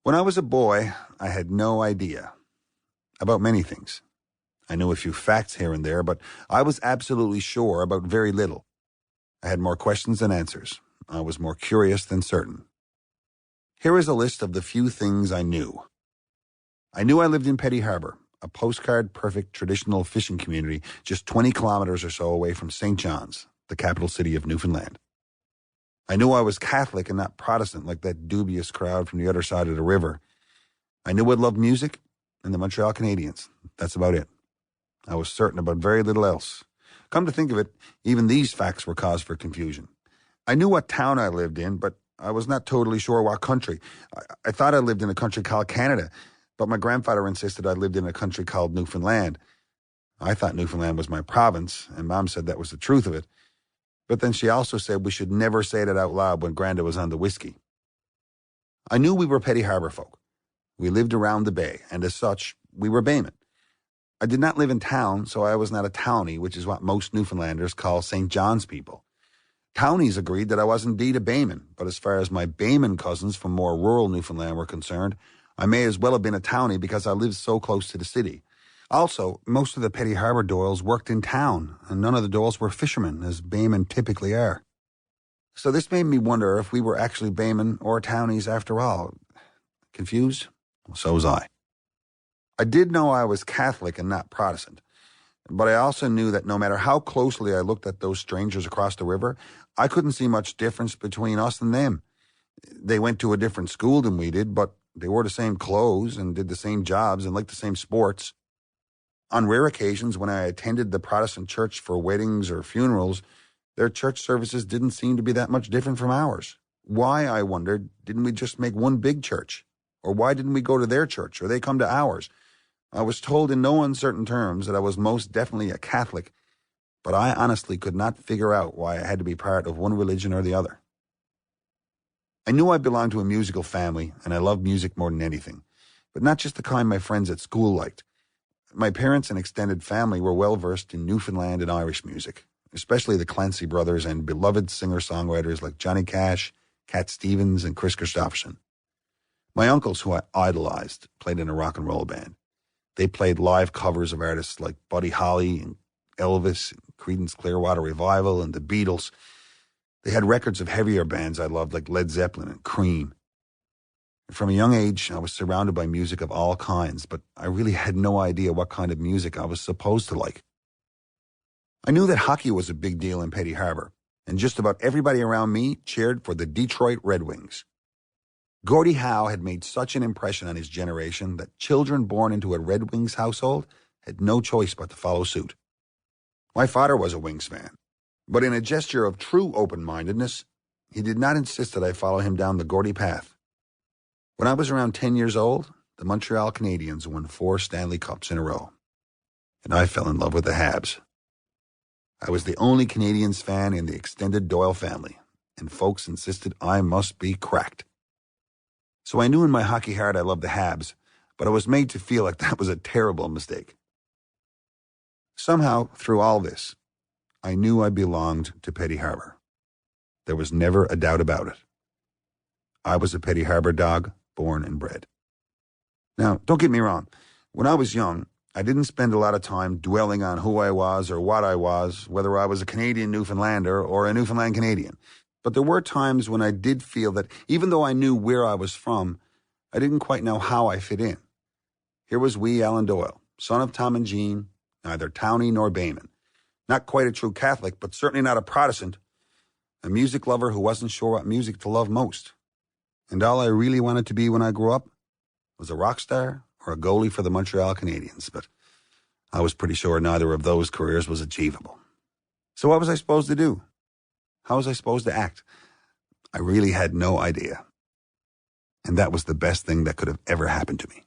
When I was a boy, I had no idea about many things. I knew a few facts here and there, but I was absolutely sure about very little. I had more questions than answers. I was more curious than certain. Here is a list of the few things I knew. I knew I lived in Petty Harbour, a postcard-perfect traditional fishing community just 20 kilometers or so away from St. John's, the capital city of Newfoundland. I knew I was Catholic and not Protestant like that dubious crowd from the other side of the river. I knew I loved music and the Montreal Canadiens. That's about it. I was certain about very little else. Come to think of it, even these facts were cause for confusion. I knew what town I lived in, but I was not totally sure what country. I thought I lived in a country called Canada, but my grandfather insisted I lived in a country called Newfoundland. I thought Newfoundland was my province, and Mom said that was the truth of it. But then she also said we should never say that out loud when Granda was on the whiskey. I knew we were Petty Harbour folk. We lived around the bay, and as such, we were baymen. I did not live in town, so I was not a townie, which is what most Newfoundlanders call St. John's people. Townies agreed that I was indeed a bayman, but as far as my bayman cousins from more rural Newfoundland were concerned, I may as well have been a townie because I lived so close to the city. Also, most of the Petty Harbour Doyles worked in town, and none of the Doyles were fishermen, as baymen typically are. So this made me wonder if we were actually baymen or townies after all. Confused? Well, so was I. I did know I was Catholic and not Protestant, but I also knew that no matter how closely I looked at those strangers across the river, I couldn't see much difference between us and them. They went to a different school than we did, but they wore the same clothes and did the same jobs and liked the same sports. On rare occasions, when I attended the Protestant church for weddings or funerals, their church services didn't seem to be that much different from ours. Why, I wondered, didn't we just make one big church? Or why didn't we go to their church or they come to ours? I was told in no uncertain terms that I was most definitely a Catholic, but I honestly could not figure out why I had to be part of one religion or the other. I knew I belonged to a musical family, and I loved music more than anything, but not just the kind my friends at school liked. My parents and extended family were well-versed in Newfoundland and Irish music, especially the Clancy brothers and beloved singer-songwriters like Johnny Cash, Cat Stevens, and Chris Christopherson. My uncles, who I idolized, played in a rock and roll band. They played live covers of artists like Buddy Holly and Elvis, and Creedence Clearwater Revival, and the Beatles. They had records of heavier bands I loved like Led Zeppelin and Cream. From a young age, I was surrounded by music of all kinds, but I really had no idea what kind of music I was supposed to like. I knew that hockey was a big deal in Petty Harbour, and just about everybody around me cheered for the Detroit Red Wings. Gordie Howe had made such an impression on his generation that children born into a Red Wings household had no choice but to follow suit. My father was a Wings fan, but in a gesture of true open-mindedness, he did not insist that I follow him down the Gordie path. When I was around 10 years old, the Montreal Canadiens won 4 Stanley Cups in a row, and I fell in love with the Habs. I was the only Canadiens fan in the extended Doyle family, and folks insisted I must be cracked. So I knew in my hockey heart I loved the Habs, but I was made to feel like that was a terrible mistake. Somehow, through all this, I knew I belonged to Petty Harbour. There was never a doubt about it. I was a Petty Harbour dog, born and bred. Now, don't get me wrong. When I was young, I didn't spend a lot of time dwelling on who I was or what I was, whether I was a Canadian Newfoundlander or a Newfoundland Canadian. But there were times when I did feel that even though I knew where I was from, I didn't quite know how I fit in. Here was wee Alan Doyle, son of Tom and Jean, neither townie nor bayman. Not quite a true Catholic, but certainly not a Protestant. A music lover who wasn't sure what music to love most. And all I really wanted to be when I grew up was a rock star or a goalie for the Montreal Canadiens, but I was pretty sure neither of those careers was achievable. So what was I supposed to do? How was I supposed to act? I really had no idea. And that was the best thing that could have ever happened to me.